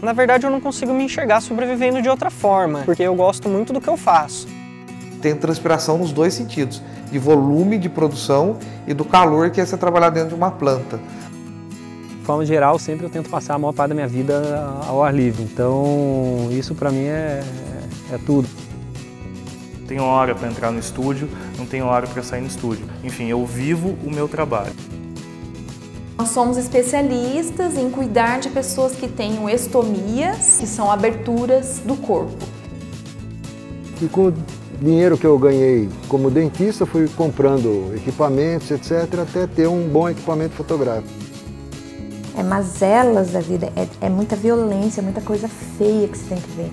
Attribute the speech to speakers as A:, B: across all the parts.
A: Na verdade, eu não consigo me enxergar sobrevivendo de outra forma, porque eu gosto muito do que eu faço.
B: Tem transpiração nos dois sentidos, de volume de produção e do calor que é você trabalhar dentro de uma planta.
C: De forma geral, sempre eu tento passar a maior parte da minha vida ao ar livre, então isso para mim é tudo.
D: Não tenho hora para entrar no estúdio, não tenho hora para sair no estúdio. Enfim, eu vivo o meu trabalho.
E: Nós somos especialistas em cuidar de pessoas que tenham estomias, que são aberturas do corpo.
F: E com o dinheiro que eu ganhei como dentista, fui comprando equipamentos, etc., até ter um bom equipamento fotográfico.
G: É mazelas da vida, é muita violência, muita coisa feia que você tem que ver.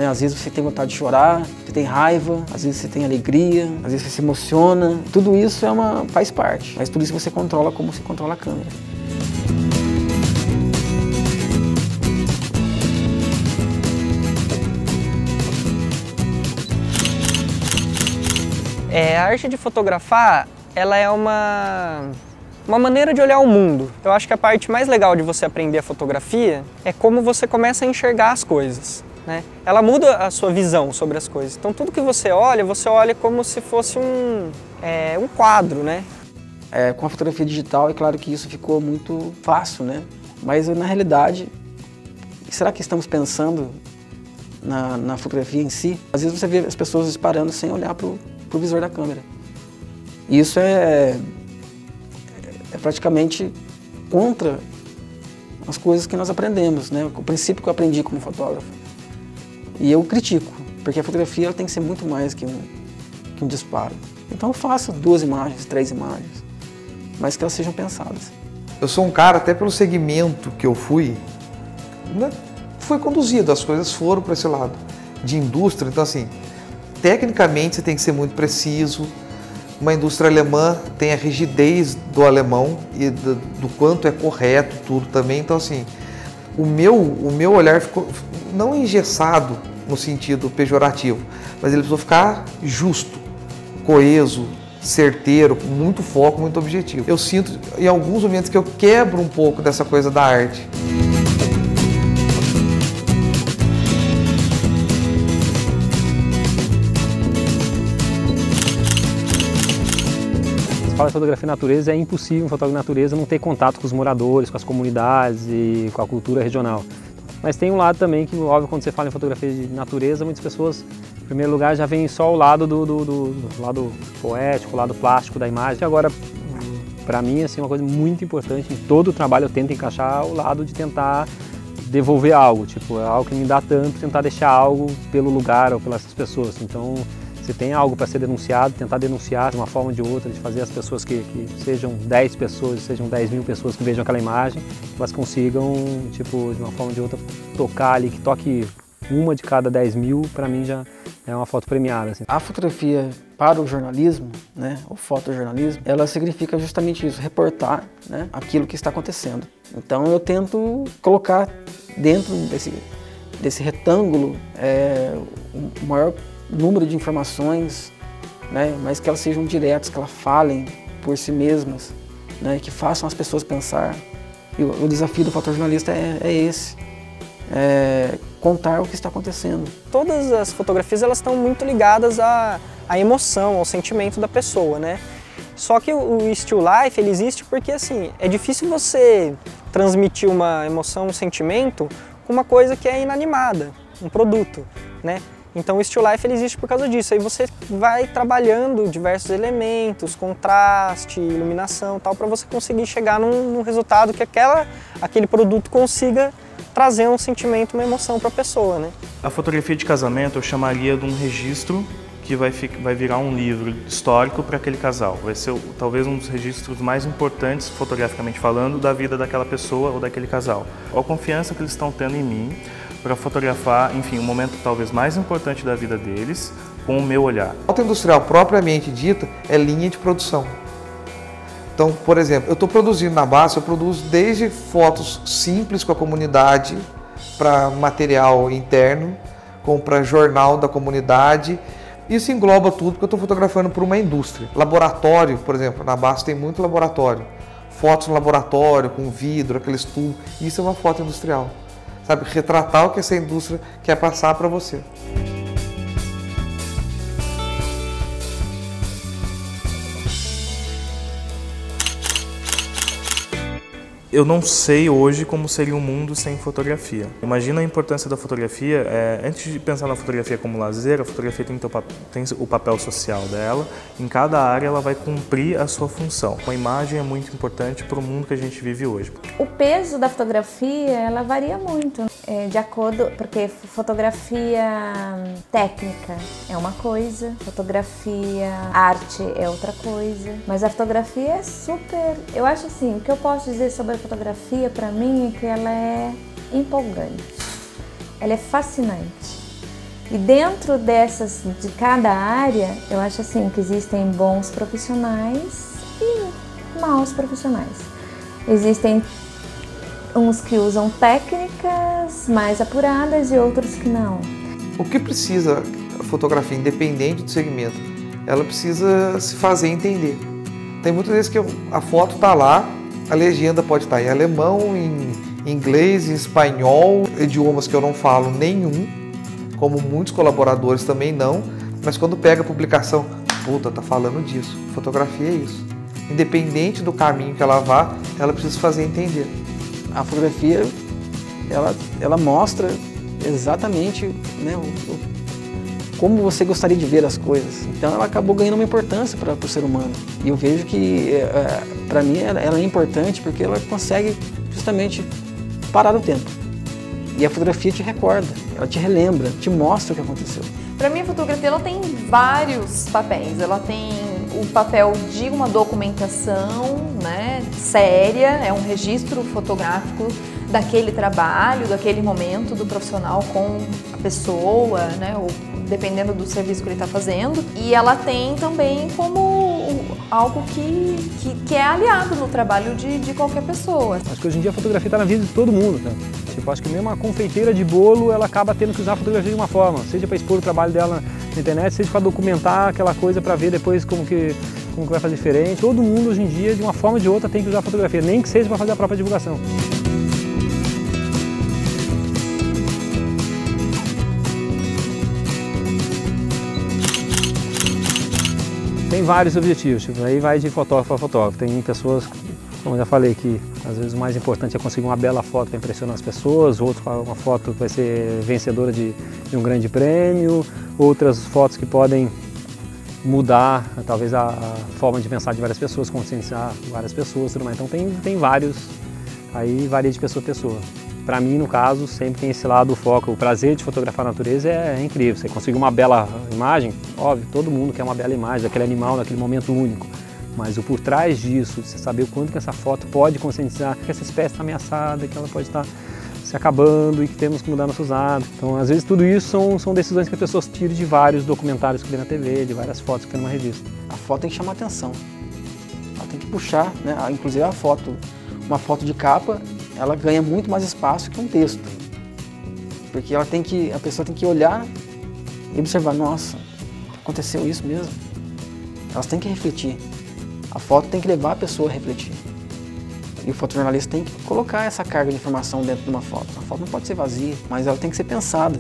H: Às vezes você tem vontade de chorar, você tem raiva, às vezes você tem alegria, às vezes você se emociona. Tudo isso faz parte, mas tudo isso você controla como você controla a câmera.
A: A arte de fotografar, ela é uma maneira de olhar o mundo. Eu acho que a parte mais legal de você aprender a fotografia é como você começa a enxergar as coisas, né? Ela muda a sua visão sobre as coisas. Então tudo que você olha como se fosse um quadro, né?
H: Com a fotografia digital, é claro que isso ficou muito fácil, né? Mas na realidade, será que estamos pensando na fotografia em si? Às vezes você vê as pessoas disparando sem olhar para o visor da câmera. E isso é praticamente contra as coisas que nós aprendemos, né? O princípio que eu aprendi como fotógrafo. E eu critico, porque a fotografia ela tem que ser muito mais que um disparo. Então eu faço 2 imagens, 3 imagens, mas que elas sejam pensadas.
B: Eu sou um cara, até pelo segmento que eu fui, né, foi conduzido, as coisas foram para esse lado de indústria. Então assim, tecnicamente você tem que ser muito preciso. Uma indústria alemã tem a rigidez do alemão e do quanto é correto tudo também. Então assim, o meu olhar ficou não engessado no sentido pejorativo, mas ele precisou ficar justo, coeso, certeiro, com muito foco, muito objetivo. Eu sinto em alguns momentos que eu quebro um pouco dessa coisa da arte.
C: Fala de fotografia natureza, é impossível um fotógrafo de natureza não ter contato com os moradores, com as comunidades e com a cultura regional. Mas tem um lado também que, óbvio, quando você fala em fotografia de natureza, muitas pessoas, em primeiro lugar, já vem só o lado do lado poético, o lado plástico da imagem. Agora, para mim, assim, uma coisa muito importante, em todo o trabalho eu tento encaixar o lado de tentar devolver algo, tipo, é algo que me dá tanto, tentar deixar algo pelo lugar ou pelas pessoas. Então, se tem algo para ser denunciado, tentar denunciar de uma forma ou de outra, de fazer as pessoas que sejam 10 pessoas, sejam 10 mil pessoas que vejam aquela imagem, elas consigam, tipo, de uma forma ou de outra, tocar ali, que toque uma de cada 10 mil, para mim já é uma foto premiada. Assim.
H: A fotografia para o jornalismo, né, o fotojornalismo, ela significa justamente isso, reportar, né, aquilo que está acontecendo. Então eu tento colocar dentro desse retângulo o maior número de informações, né, mas que elas sejam diretas, que elas falem por si mesmas, né, que façam as pessoas pensar. E o desafio do fotojornalista é esse, contar o que está acontecendo.
A: Todas as fotografias elas estão muito ligadas à emoção, ao sentimento da pessoa, né? Só que o still life ele existe porque assim, é difícil você transmitir uma emoção, um sentimento com uma coisa que é inanimada, um produto, né? Então o still life ele existe por causa disso, aí você vai trabalhando diversos elementos, contraste, iluminação, tal, para você conseguir chegar num resultado que aquele produto consiga trazer um sentimento, uma emoção para a pessoa, né?
D: A fotografia de casamento eu chamaria de um registro que vai virar um livro histórico para aquele casal. Vai ser talvez um dos registros mais importantes, fotograficamente falando, da vida daquela pessoa ou daquele casal. A confiança que eles estão tendo em mim para fotografar, enfim, o momento talvez mais importante da vida deles com o meu olhar.
B: A foto industrial propriamente dita é linha de produção. Então, por exemplo, eu estou produzindo na Basf, eu produzo desde fotos simples com a comunidade, para material interno, como para jornal da comunidade. Isso engloba tudo porque eu estou fotografando para uma indústria. Laboratório, por exemplo, na Basf tem muito laboratório. fotos no laboratório, com vidro, aqueles tubos. Isso é uma foto industrial. Sabe, retratar o que essa indústria quer passar para você.
D: Eu não sei hoje como seria um mundo sem fotografia. Imagina a importância da fotografia. Antes de pensar na fotografia como lazer, a fotografia tem o papel social dela. Em cada área ela vai cumprir a sua função. A imagem é muito importante para o mundo que a gente vive hoje.
G: O peso da fotografia, ela varia muito, de acordo, porque fotografia técnica é uma coisa, fotografia arte é outra coisa, mas a fotografia é super... Eu acho assim, o que eu posso dizer sobre a fotografia para mim é que ela é empolgante, ela é fascinante. E dentro de cada área, eu acho assim que existem bons profissionais e maus profissionais. Existem uns que usam técnicas mais apuradas e outros que não.
B: O que precisa a fotografia, independente do segmento, ela precisa se fazer entender. Tem muitas vezes que a foto está lá, a legenda pode estar em alemão, em inglês, em espanhol, idiomas que eu não falo nenhum, como muitos colaboradores também não, mas quando pega a publicação, puta, tá falando disso. Fotografia é isso. Independente do caminho que ela vá, ela precisa fazer entender.
H: A fotografia, ela mostra exatamente, né, como você gostaria de ver as coisas. Então ela acabou ganhando uma importância para o ser humano. E eu vejo que, para mim, ela é importante porque ela consegue justamente parar o tempo. E a fotografia te recorda, ela te relembra, te mostra o que aconteceu.
E: Para mim, a fotografia ela tem vários papéis. Ela tem o papel de uma documentação, né, séria, é um registro fotográfico daquele trabalho, daquele momento do profissional com a pessoa, né, ou dependendo do serviço que ele está fazendo. E ela tem também como algo que é aliado no trabalho de qualquer pessoa.
C: Acho que hoje em dia a fotografia está na vida de todo mundo, né? Tipo, acho que mesmo uma confeiteira de bolo, ela acaba tendo que usar a fotografia de uma forma, seja para expor o trabalho dela na internet, seja para documentar aquela coisa para ver depois como que vai fazer diferente. Todo mundo hoje em dia, de uma forma ou de outra, tem que usar a fotografia, nem que seja para fazer a própria divulgação. Tem vários objetivos, tipo, aí vai de fotógrafo a fotógrafo. Tem pessoas, como eu já falei, que às vezes o mais importante é conseguir uma bela foto para impressionar as pessoas, outros uma foto que vai ser vencedora de um grande prêmio, outras fotos que podem mudar talvez a forma de pensar de várias pessoas, conscienciar várias pessoas, tudo mais. Então tem vários, aí varia de pessoa a pessoa. Para mim, no caso, sempre tem esse lado, o foco, o prazer de fotografar a natureza é incrível. Você conseguir uma bela imagem, óbvio, todo mundo quer uma bela imagem daquele animal naquele momento único. Mas o por trás disso, de você saber o quanto que essa foto pode conscientizar que essa espécie está ameaçada, que ela pode estar se acabando e que temos que mudar nossos hábitos. Então, às vezes, tudo isso são decisões que as pessoas tiram de vários documentários que vê na TV, de várias fotos que tem numa revista.
H: A foto tem que chamar atenção. Ela tem que puxar, né? Inclusive a foto, uma foto de capa, ela ganha muito mais espaço que um texto. Porque a pessoa tem que olhar e observar, nossa, aconteceu isso mesmo? Elas têm que refletir. A foto tem que levar a pessoa a refletir. E o fotojornalista tem que colocar essa carga de informação dentro de uma foto. A foto não pode ser vazia, mas ela tem que ser pensada.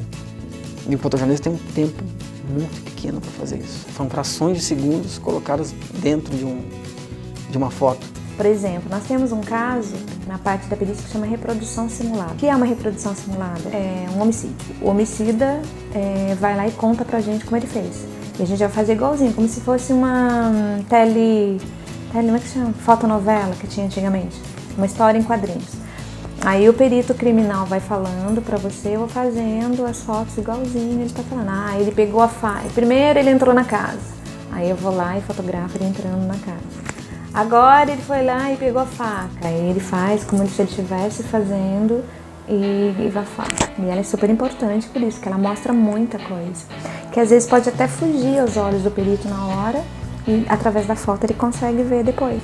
H: E o fotojornalista tem um tempo muito pequeno para fazer isso. São frações de segundos colocadas dentro de uma foto.
G: Por exemplo, nós temos um caso na parte da perícia que chama reprodução simulada. O que é uma reprodução simulada? É um homicídio. O homicida vai lá e conta pra gente como ele fez. E a gente vai fazer igualzinho, como se fosse uma como é que chama? Fotonovela que tinha antigamente. Uma história em quadrinhos. Aí o perito criminal vai falando pra você, eu vou fazendo as fotos igualzinho, ele tá falando. Ele pegou a faca. Primeiro ele entrou na casa. Aí eu vou lá e fotografo ele entrando na casa. Agora ele foi lá e pegou a faca. Aí ele faz como se ele estivesse fazendo e vai fazer. E ela é super importante por isso, que ela mostra muita coisa. Que às vezes pode até fugir aos olhos do perito na hora, e através da foto ele consegue ver depois.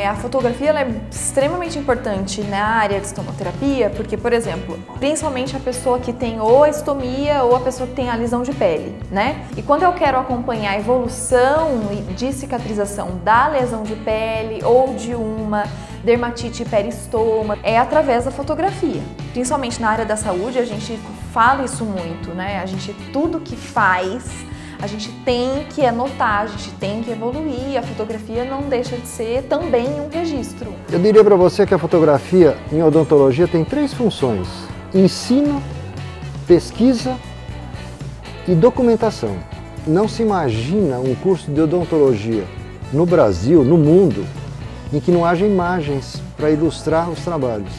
E: A fotografia ela é extremamente importante na área de estomoterapia, porque, por exemplo, principalmente a pessoa que tem ou a estomia ou a pessoa que tem a lesão de pele, né? E quando eu quero acompanhar a evolução de cicatrização da lesão de pele ou de uma dermatite peristoma, é através da fotografia. Principalmente na área da saúde, a gente fala isso muito, né? Tudo que faz, a gente tem que anotar, a gente tem que evoluir, a fotografia não deixa de ser também um registro.
F: Eu diria para você que a fotografia em odontologia tem 3 funções: ensino, pesquisa e documentação. Não se imagina um curso de odontologia no Brasil, no mundo, em que não haja imagens para ilustrar os trabalhos.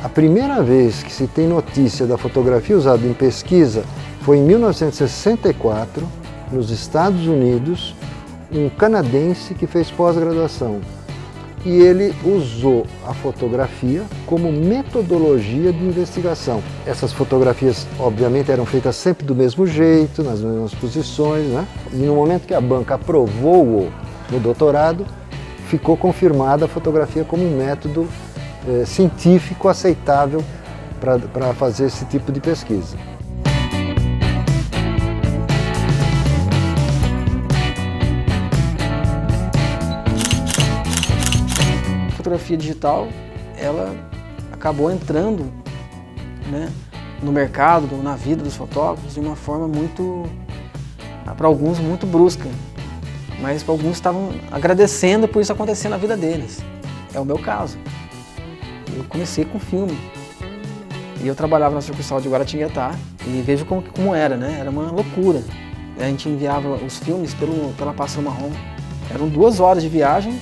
F: A primeira vez que se tem notícia da fotografia usada em pesquisa foi em 1964, nos Estados Unidos, um canadense que fez pós-graduação. E ele usou a fotografia como metodologia de investigação. Essas fotografias, obviamente, eram feitas sempre do mesmo jeito, nas mesmas posições, né? E no momento que a banca aprovou-o no doutorado, ficou confirmada a fotografia como um método científico aceitável para fazer esse tipo de pesquisa.
H: A fotografia digital, ela acabou entrando, né, no mercado, na vida dos fotógrafos de uma forma muito, para alguns, muito brusca. Mas para alguns estavam agradecendo por isso acontecer na vida deles. É o meu caso. Eu comecei com filme. E eu trabalhava na sucursal de Guaratinguetá e vejo como era, né? Era uma loucura. A gente enviava os filmes pela Pássaro Marrom. Eram 2 horas de viagem,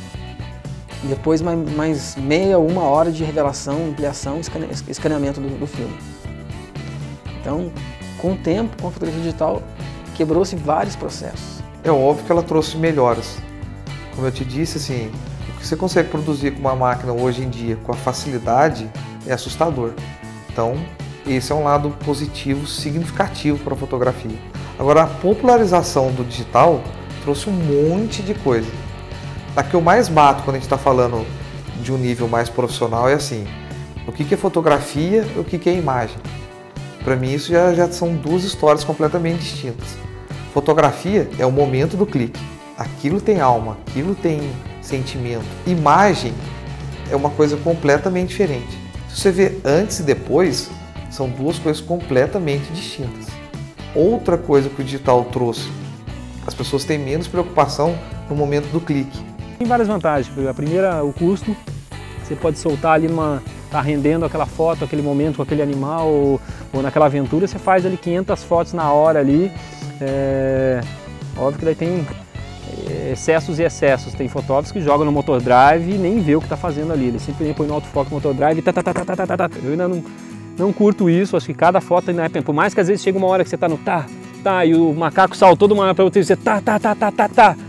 H: depois mais meia, 1 hora de revelação, ampliação, escaneamento do filme. Então, com o tempo, com a fotografia digital, quebrou-se vários processos.
B: É óbvio que ela trouxe melhoras. Como eu te disse, assim, o que você consegue produzir com uma máquina hoje em dia com a facilidade é assustador. Então, esse é um lado positivo, significativo para a fotografia. Agora, a popularização do digital trouxe um monte de coisa. A que eu mais bato quando a gente está falando de um nível mais profissional é assim, o que é fotografia e o que é imagem. Para mim isso já são 2 histórias completamente distintas. Fotografia é o momento do clique, aquilo tem alma, aquilo tem sentimento. Imagem é uma coisa completamente diferente. Se você vê antes e depois, são 2 coisas completamente distintas. Outra coisa que o digital trouxe, as pessoas têm menos preocupação no momento do clique.
C: Tem várias vantagens. A primeira, o custo. Você pode soltar ali tá rendendo aquela foto, aquele momento com aquele animal ou naquela aventura, você faz ali 500 fotos na hora ali. Óbvio que daí tem excessos e excessos. Tem fotógrafos que jogam no motor drive e nem vê o que está fazendo ali. Ele simplesmente põe no autofoco no motor drive e Eu ainda não curto isso. Acho que cada foto, né, por mais que às vezes chega uma hora que você está no e o macaco saltou de uma hora para outra e você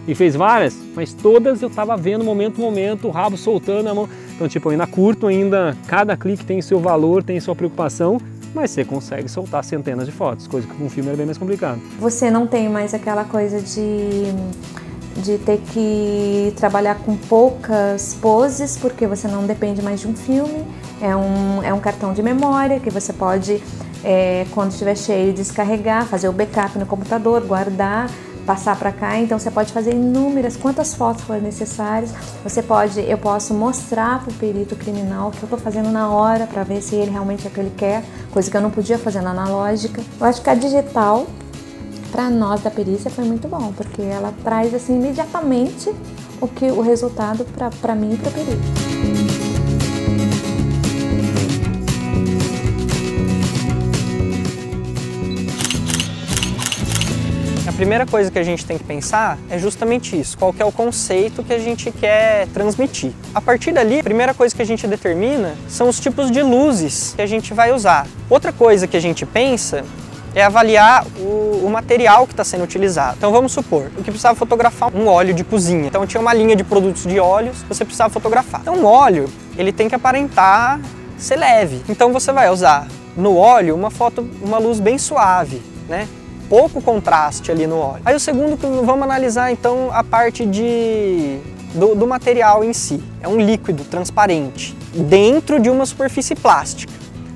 C: e fez várias, mas todas eu estava vendo momento, o rabo soltando a mão. Então, tipo, eu ainda curto ainda, cada clique tem seu valor, tem sua preocupação, mas você consegue soltar centenas de fotos, coisa que com um filme era bem mais complicado.
G: Você não tem mais aquela coisa de ter que trabalhar com poucas poses, porque você não depende mais de um filme, é um cartão de memória que você pode, quando estiver cheio, descarregar, fazer o backup no computador, guardar, passar para cá. Então você pode fazer inúmeras, quantas fotos forem necessárias. Eu posso mostrar para o perito criminal o que eu estou fazendo na hora, para ver se ele realmente é o que ele quer, coisa que eu não podia fazer na analógica. Eu acho que a digital, para nós da perícia, foi muito bom, porque ela traz assim imediatamente o resultado para mim e para o perito.
A: A primeira coisa que a gente tem que pensar é justamente isso, qual que é o conceito que a gente quer transmitir. A partir dali, a primeira coisa que a gente determina são os tipos de luzes que a gente vai usar. Outra coisa que a gente pensa é avaliar o material que está sendo utilizado. Então vamos supor, eu que precisava fotografar um óleo de cozinha. Então tinha uma linha de produtos de óleos que você precisava fotografar. Então o óleo, ele tem que aparentar ser leve. Então você vai usar no óleo uma luz bem suave, né? pouco contraste ali no óleo. Aí o segundo, vamos analisar então a parte do material em si. É um líquido transparente dentro de uma superfície plástica.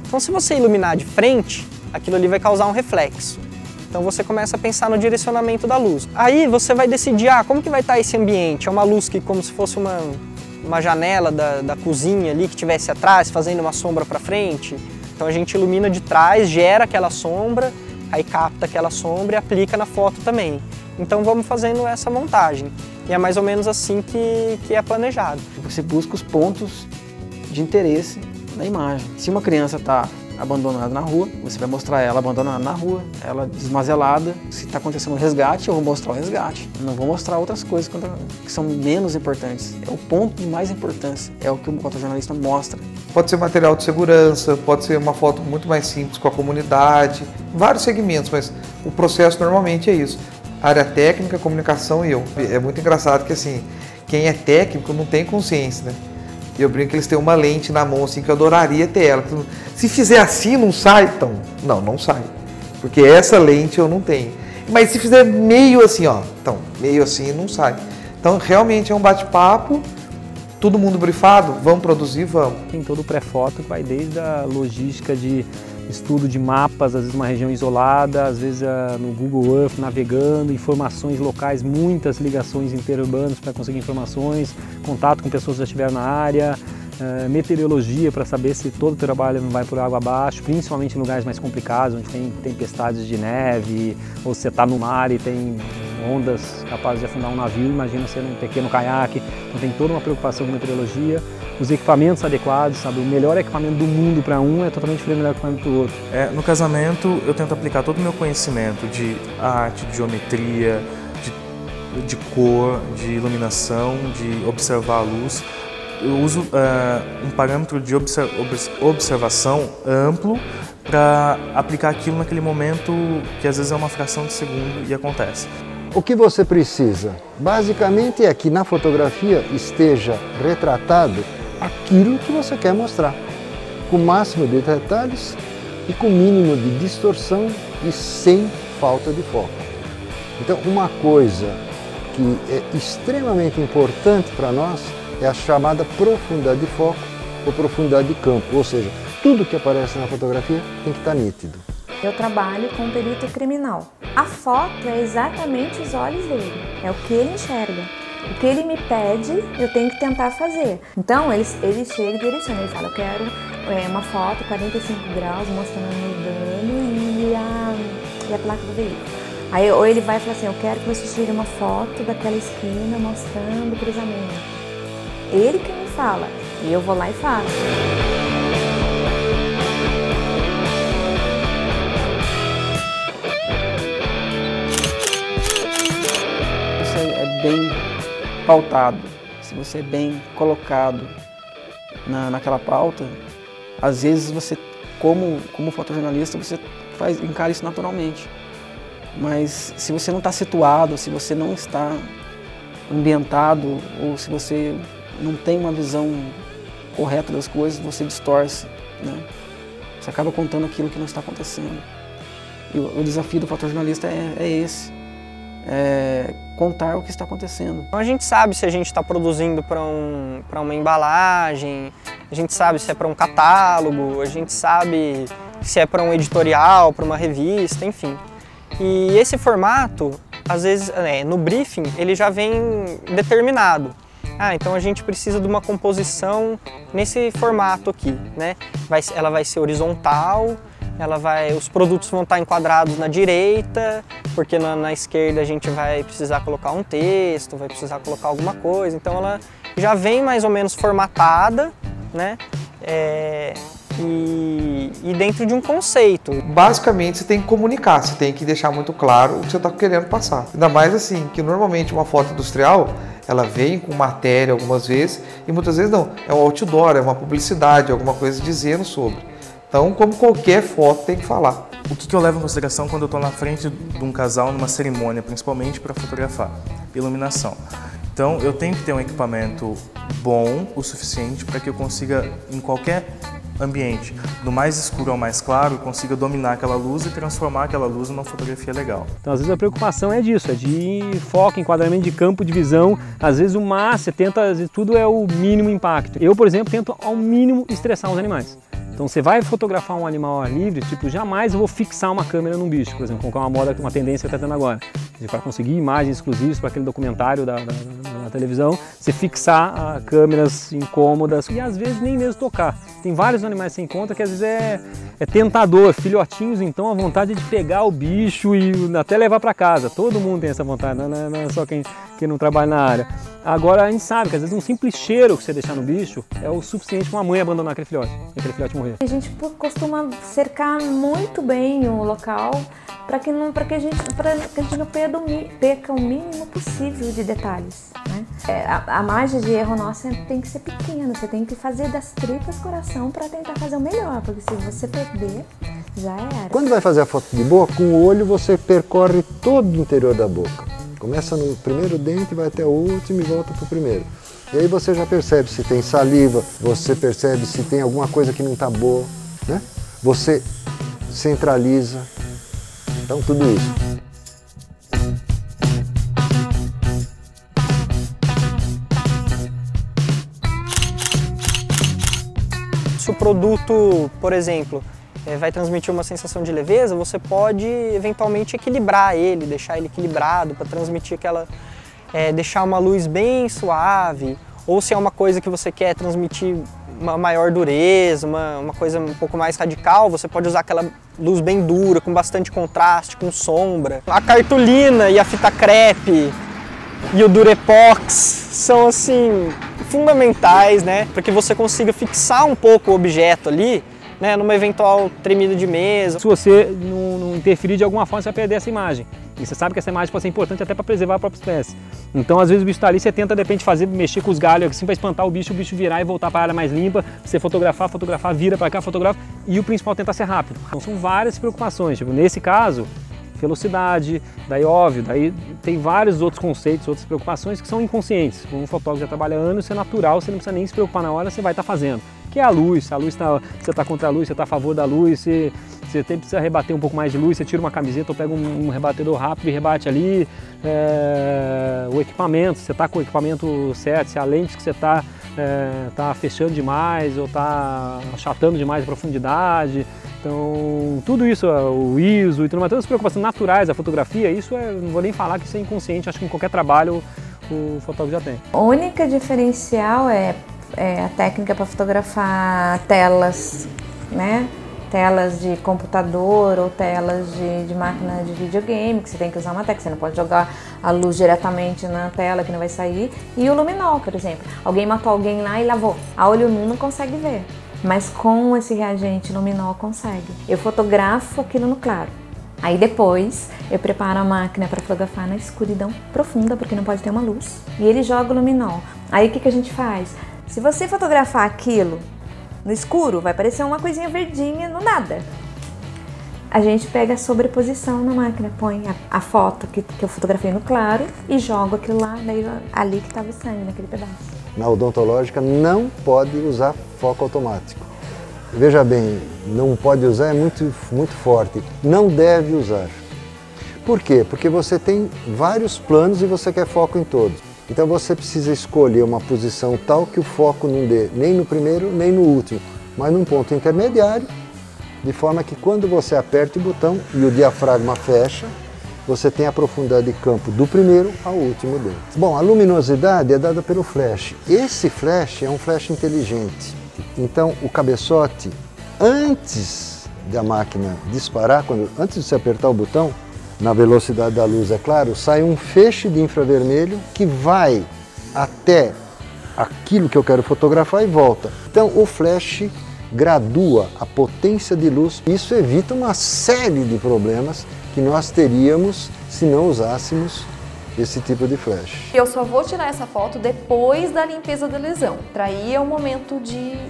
A: Então se você iluminar de frente, aquilo ali vai causar um reflexo. Então você começa a pensar no direcionamento da luz. Aí você vai decidir, como que vai estar esse ambiente? É uma luz que como se fosse uma janela da cozinha ali que estivesse atrás, fazendo uma sombra para frente. Então a gente ilumina de trás, gera aquela sombra, aí capta aquela sombra e aplica na foto também. Então vamos fazendo essa montagem. E é mais ou menos assim que é planejado.
H: Você busca os pontos de interesse na imagem. Se uma criança está abandonada na rua, você vai mostrar ela abandonada na rua, ela desmazelada. Se está acontecendo um resgate, eu vou mostrar o resgate. Não vou mostrar outras coisas que são menos importantes. É o ponto de mais importância, é o que o fotojornalista mostra.
B: Pode ser material de segurança, pode ser uma foto muito mais simples com a comunidade, vários segmentos, mas o processo normalmente é isso. Área técnica, comunicação e eu. É muito engraçado que assim, quem é técnico não tem consciência, né? Eu brinco que eles têm uma lente na mão assim que eu adoraria ter ela. Se fizer assim não sai, então não sai, porque essa lente eu não tenho. Mas se fizer meio assim, então meio assim não sai. Então realmente é um bate-papo. Todo mundo brifado, vamos produzir, vamos.
C: Tem todo o pré-foto que vai desde a logística de estudo de mapas, às vezes uma região isolada, às vezes no Google Earth navegando, informações locais, muitas ligações interurbanas para conseguir informações, contato com pessoas que já estiveram na área, meteorologia para saber se todo o trabalho não vai por água abaixo, principalmente em lugares mais complicados, onde tem tempestades de neve, ou você está no mar e tem ondas capazes de afundar um navio, imagina ser num pequeno caiaque, então tem toda uma preocupação com meteorologia, os equipamentos adequados, sabe? O melhor equipamento do mundo para um é totalmente diferente do melhor equipamento para o outro.
D: No casamento eu tento aplicar todo o meu conhecimento de arte, de geometria, de cor, de iluminação, de observar a luz. Eu uso um parâmetro de observação amplo para aplicar aquilo naquele momento que às vezes é uma fração de segundo e acontece.
F: O que você precisa, basicamente, é que na fotografia esteja retratado aquilo que você quer mostrar, com o máximo de detalhes e com o mínimo de distorção e sem falta de foco. Então, uma coisa que é extremamente importante para nós é a chamada profundidade de foco ou profundidade de campo, ou seja, tudo que aparece na fotografia tem que estar nítido.
G: Eu trabalho com perito criminal. A foto é exatamente os olhos dele, é o que ele enxerga. O que ele me pede, eu tenho que tentar fazer. Então, ele chega e direciona, ele fala, eu quero uma foto 45 graus mostrando o dano e a placa do veículo. Aí, ou ele vai falar assim, eu quero que você tire uma foto daquela esquina mostrando o cruzamento. Ele que me fala, e eu vou lá e faço.
H: Bem pautado, se você é bem colocado naquela pauta, às vezes você, como fotojornalista, você encara isso naturalmente. Mas se você não está situado, se você não está ambientado, ou se você não tem uma visão correta das coisas, você distorce, né? Você acaba contando aquilo que não está acontecendo. E o desafio do fotojornalista é esse. Contar o que está acontecendo.
A: Então a gente sabe se a gente está produzindo para uma embalagem, a gente sabe se é para um catálogo, a gente sabe se é para um editorial, para uma revista, enfim. E esse formato, às vezes, no briefing, ele já vem determinado. Então a gente precisa de uma composição nesse formato aqui, né? Ela vai ser horizontal, os produtos vão estar enquadrados na direita, porque na esquerda a gente vai precisar colocar um texto, vai precisar colocar alguma coisa, então ela já vem mais ou menos formatada, né? E dentro de um conceito.
B: Basicamente você tem que comunicar, você tem que deixar muito claro o que você está querendo passar. Ainda mais assim, que normalmente uma foto industrial, ela vem com matéria algumas vezes, e muitas vezes não, é um outdoor, é uma publicidade, alguma coisa dizendo sobre. Então, como qualquer foto, tem que falar.
D: O que eu levo em consideração quando eu estou na frente de um casal numa cerimônia, principalmente para fotografar? Iluminação. Então, eu tenho que ter um equipamento bom o suficiente para que eu consiga, em qualquer ambiente, do mais escuro ao mais claro, consiga dominar aquela luz e transformar aquela luz numa fotografia legal.
C: Então, às vezes a preocupação é disso, é de foco, enquadramento de campo de visão. Às vezes o máximo, você tenta, às vezes tudo é o mínimo impacto. Eu, por exemplo, tento ao mínimo estressar os animais. Então você vai fotografar um animal ao ar livre, tipo, jamais eu vou fixar uma câmera num bicho, por exemplo, colocar uma moda, uma tendência que está tendo agora. Para conseguir imagens exclusivas para aquele documentário da televisão, você fixar câmeras incômodas e às vezes nem mesmo tocar. Tem vários animais sem conta que às vezes é tentador, filhotinhos, então a vontade é de pegar o bicho e até levar para casa. Todo mundo tem essa vontade, não é só quem não trabalha na área. Agora a gente sabe que às vezes um simples cheiro que você deixar no bicho é o suficiente para uma mãe abandonar aquele filhote morrer.
G: A gente costuma cercar muito bem o local para que a gente não perca o mínimo possível de detalhes, né? A margem de erro nossa tem que ser pequena, você tem que fazer das tripas coração para tentar fazer o melhor, porque se você perder, já era.
F: Quando vai fazer a foto de boca, com o olho você percorre todo o interior da boca. Começa no primeiro dente, vai até o último e volta para o primeiro. E aí você já percebe se tem saliva, você percebe se tem alguma coisa que não está boa, né? Você centraliza, então tudo isso.
A: Se o produto, por exemplo, vai transmitir uma sensação de leveza, você pode eventualmente equilibrar ele, deixar ele equilibrado para transmitir aquela, deixar uma luz bem suave, ou se é uma coisa que você quer transmitir uma maior dureza, uma coisa um pouco mais radical, você pode usar aquela luz bem dura, com bastante contraste, com sombra. A cartolina e a fita crepe e o Durepox são assim fundamentais, né, para que você consiga fixar um pouco o objeto ali, né, numa eventual tremida de mesa.
C: Se você não interferir de alguma forma, você vai perder essa imagem. E você sabe que essa imagem pode ser importante até para preservar a própria espécie. Então, às vezes o bicho está ali, você tenta de repente mexer com os galhos assim para espantar o bicho virar e voltar para a área mais limpa, você fotografar, vira para cá, fotografa, e o principal é tentar ser rápido. Então são várias preocupações, tipo, nesse caso, velocidade, daí óbvio, daí tem vários outros conceitos, outras preocupações que são inconscientes. Como um fotógrafo já trabalha há anos, isso é natural, você não precisa nem se preocupar na hora, você vai estar fazendo. Que é a luz, você está contra a luz, você está a favor da luz, você precisa rebater um pouco mais de luz, você tira uma camiseta ou pega um rebatedor rápido e rebate ali, o equipamento, você está com o equipamento certo, se a lente que você está fechando demais ou está achatando demais a profundidade. Então, tudo isso, o ISO e tudo mais, todas as preocupações naturais da fotografia, isso não vou nem falar que isso é inconsciente, acho que em qualquer trabalho o fotógrafo já tem.
G: A única diferencial é a técnica para fotografar telas, né? Telas de computador ou telas de máquina de videogame, que você tem que usar uma técnica, você não pode jogar a luz diretamente na tela que não vai sair. E o luminol, por exemplo, alguém matou alguém lá e lavou, a olho nu não consegue ver, mas com esse reagente luminol consegue. Eu fotografo aquilo no claro, aí depois eu preparo a máquina para fotografar na escuridão profunda, porque não pode ter uma luz, e ele joga o luminol. Aí o que a gente faz? Se você fotografar aquilo no escuro, vai parecer uma coisinha verdinha no nada. A gente pega a sobreposição na máquina, põe a foto que eu fotografei no claro e jogo aquilo lá, ali que estava o sangue, naquele pedaço.
F: Na odontológica não pode usar foco automático. Veja bem, não pode usar é muito forte. Não deve usar. Por quê? Porque você tem vários planos e você quer foco em todos. Então você precisa escolher uma posição tal que o foco não dê nem no primeiro nem no último, mas num ponto intermediário, de forma que quando você aperta o botão e o diafragma fecha, você tem a profundidade de campo do primeiro ao último dente. Bom, a luminosidade é dada pelo flash. Esse flash é um flash inteligente. Então o cabeçote, antes da máquina disparar, antes de você apertar o botão, na velocidade da luz, é claro, sai um feixe de infravermelho que vai até aquilo que eu quero fotografar e volta. Então o flash gradua a potência de luz. Isso evita uma série de problemas que nós teríamos se não usássemos esse tipo de flash.
E: Eu só vou tirar essa foto depois da limpeza da lesão. Para aí é o momento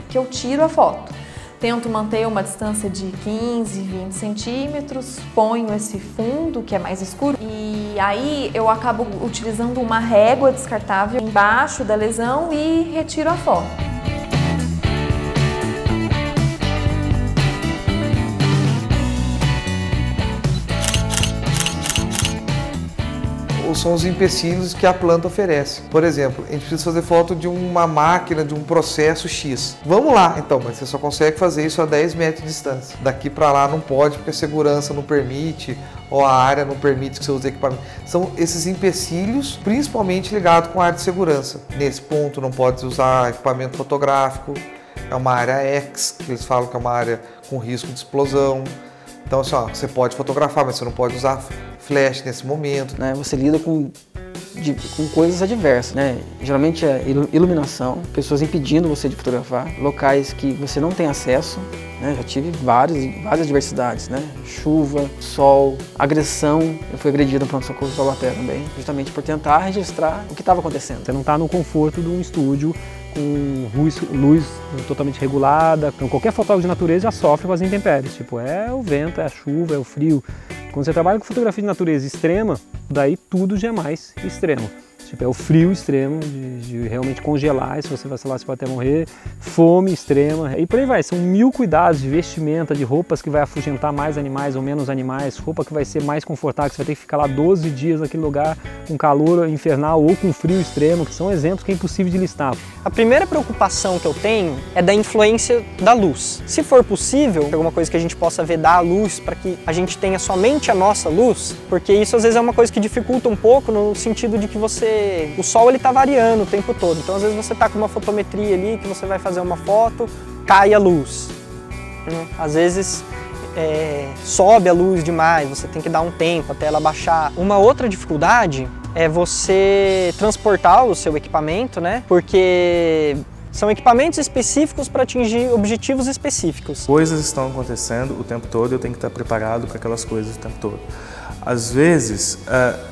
E: que eu tiro a foto. Tento manter uma distância de 15, 20 centímetros, ponho esse fundo que é mais escuro e aí eu acabo utilizando uma régua descartável embaixo da lesão e retiro a foto.
B: são os empecilhos que a planta oferece. Por exemplo, a gente precisa fazer foto de uma máquina, de um processo X. Vamos lá, então, mas você só consegue fazer isso a 10 metros de distância. Daqui para lá não pode, porque a segurança não permite, ou a área não permite que você use equipamento. São esses empecilhos, principalmente ligados com a área de segurança. Nesse ponto não pode usar equipamento fotográfico, é uma área X, que eles falam que é uma área com risco de explosão. Então, assim, ó, você pode fotografar, mas você não pode usar flash nesse momento.
H: Né? Você lida com coisas adversas, né? Geralmente é iluminação, pessoas impedindo você de fotografar, locais que você não tem acesso, né? Já tive várias adversidades, né? Chuva, sol, agressão. Eu fui agredido no pronto-socorro de Taubaté também, justamente por tentar registrar o que estava acontecendo.
C: Você não está no conforto de um estúdio com luz totalmente regulada. Então, qualquer fotógrafo de natureza já sofre com as intempéries. Tipo, é o vento, é a chuva, é o frio. Quando você trabalha com fotografia de natureza extrema, daí tudo já é mais extremo. Tipo, é o frio extremo, de realmente congelar, e se você vacilar você pode até morrer, fome extrema, e por aí vai. São 1000 cuidados de vestimenta, de roupas que vai afugentar mais animais ou menos animais, roupa que vai ser mais confortável, que você vai ter que ficar lá 12 dias naquele lugar com calor infernal ou com frio extremo, que são exemplos que é impossível de listar.
A: A primeira preocupação que eu tenho é da influência da luz. Se for possível, alguma coisa que a gente possa vedar a luz para que a gente tenha somente a nossa luz, porque isso às vezes é uma coisa que dificulta um pouco no sentido de que o sol ele tá variando o tempo todo, então às vezes você tá com uma fotometria ali que você vai fazer uma foto, cai a luz, né? Às vezes sobe a luz demais, você tem que dar um tempo até ela baixar. Uma outra dificuldade é você transportar o seu equipamento, né? Porque são equipamentos específicos para atingir objetivos específicos.
D: Coisas estão acontecendo o tempo todo e eu tenho que estar preparado para aquelas coisas o tempo todo. Às vezes,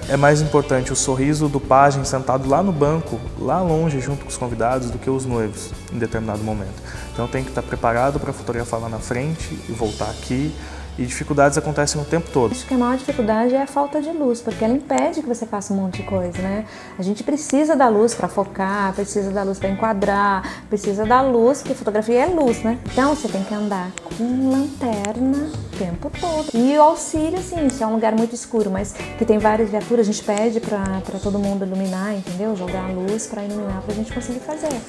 D: é mais importante o sorriso do pajem sentado lá no banco, lá longe, junto com os convidados, do que os noivos, em determinado momento. Então, tem que estar preparado para fotografar lá na frente e voltar aqui. E dificuldades acontecem o tempo todo.
G: Acho que a maior dificuldade é a falta de luz, porque ela impede que você faça um monte de coisa, né? A gente precisa da luz para focar, precisa da luz para enquadrar, precisa da luz, porque fotografia é luz, né? Então você tem que andar com lanterna o tempo todo. E o auxílio, assim, se é um lugar muito escuro, mas que tem várias viaturas, a gente pede para todo mundo iluminar, entendeu? Jogar a luz para iluminar, para a gente conseguir fazer.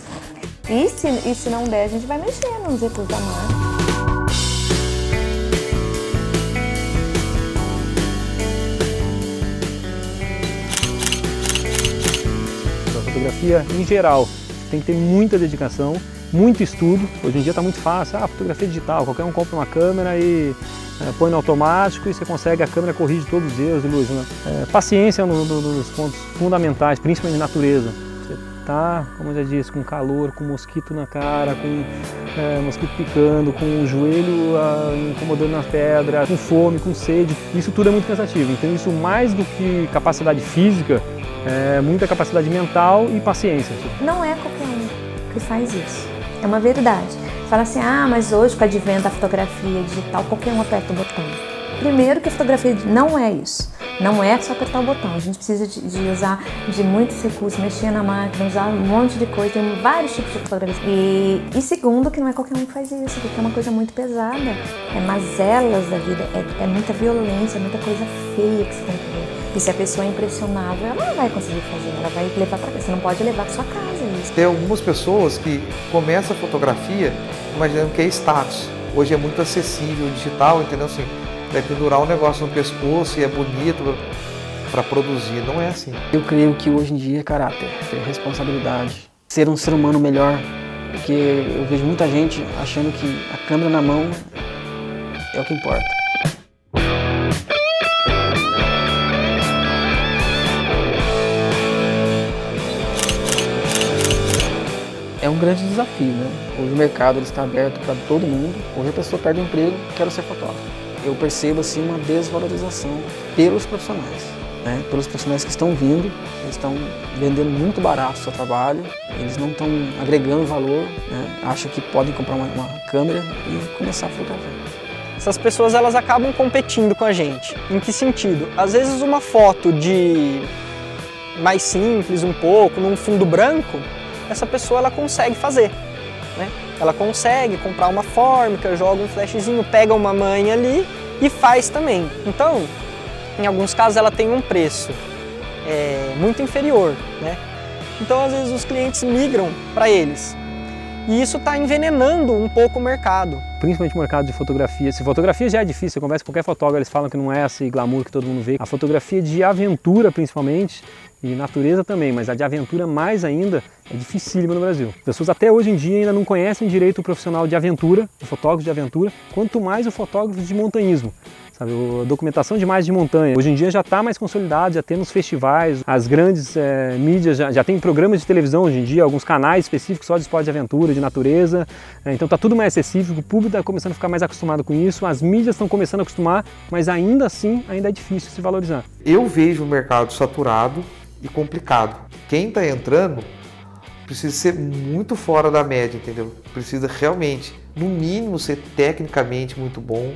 G: E se não der, a gente vai mexer nos recursos da marca.
C: Fotografia em geral tem que ter muita dedicação, muito estudo. Hoje em dia está muito fácil, fotografia digital, qualquer um compra uma câmera e põe no automático e você consegue, a câmera corrige todos os erros e luz, né? Paciência é um dos pontos fundamentais, principalmente de natureza. Você tá, como eu já disse, com calor, com mosquito na cara, com mosquito picando, com o joelho incomodando na pedra, com fome, com sede, isso tudo é muito cansativo. Então isso, mais do que capacidade física, muita capacidade mental e paciência.
G: Não é qualquer um que faz isso, é uma verdade. Fala assim, mas hoje com o advento da fotografia digital, qualquer um aperta o botão. Primeiro que a fotografia não é isso, não é só apertar o botão, a gente precisa de usar de muitos recursos, mexer na máquina, usar um monte de coisa, tem vários tipos de fotografia. E segundo que não é qualquer um que faz isso, porque é uma coisa muito pesada, é mazelas da vida, é muita violência, é muita coisa feia que você tem que ver. E se a pessoa é impressionável, ela não vai conseguir fazer, ela vai levar para casa. Você não pode levar para sua casa isso.
B: Tem algumas pessoas que começam a fotografia imaginando que é status. Hoje é muito acessível, digital, entendeu? Assim, vai pendurar um negócio no pescoço e é bonito para produzir. Não é assim.
H: Eu creio que hoje em dia é caráter, é responsabilidade, ser um ser humano melhor. Porque eu vejo muita gente achando que a câmera na mão é o que importa. É um grande desafio, né? Hoje o mercado está aberto para todo mundo. Hoje a pessoa perde o emprego, quero ser fotógrafo. Eu percebo assim uma desvalorização pelos profissionais, né? Pelos profissionais que estão vindo, eles estão vendendo muito barato o seu trabalho, eles não estão agregando valor, né? Acham que podem comprar uma câmera e começar a fotografar.
A: Essas pessoas elas acabam competindo com a gente. Em que sentido? Às vezes uma foto de mais simples um pouco, num fundo branco, essa pessoa ela consegue fazer, né? Ela consegue comprar uma fórmica, joga um flashzinho, pega uma manha ali e faz também. Então, em alguns casos ela tem um preço muito inferior, né? Então, às vezes, os clientes migram para eles. E isso está envenenando um pouco o mercado.
C: Principalmente o mercado de fotografia. Se fotografia já é difícil, você conversa com qualquer fotógrafo, eles falam que não é esse glamour que todo mundo vê. A fotografia de aventura, principalmente, e natureza também, mas a de aventura mais ainda, é dificílima no Brasil. As pessoas até hoje em dia ainda não conhecem direito o profissional de aventura, o fotógrafo de aventura, quanto mais o fotógrafo de montanhismo. Sabe, a documentação de imagens de montanha. Hoje em dia já está mais consolidado, já tem nos festivais, as grandes mídias já tem programas de televisão hoje em dia, alguns canais específicos só de esporte de aventura, de natureza. Então está tudo mais acessível, o público está começando a ficar mais acostumado com isso, as mídias estão começando a acostumar, mas ainda assim ainda é difícil se valorizar.
B: Eu vejo o mercado saturado e complicado. Quem está entrando precisa ser muito fora da média, entendeu? Precisa realmente, no mínimo, ser tecnicamente muito bom,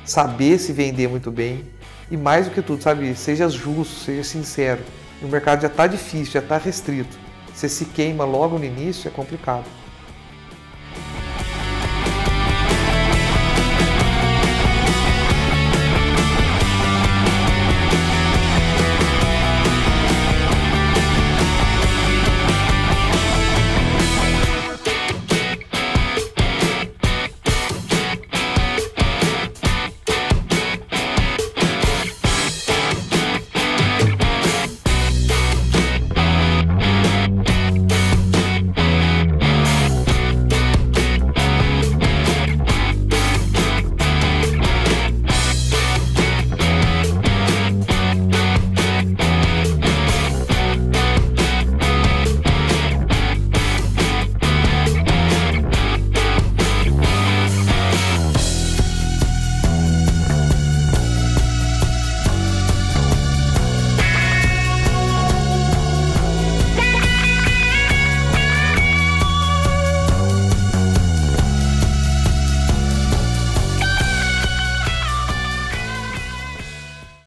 B: saber se vender muito bem e, mais do que tudo, sabe, seja justo, seja sincero. O mercado já está difícil, já está restrito. Você se queima logo no início, é complicado.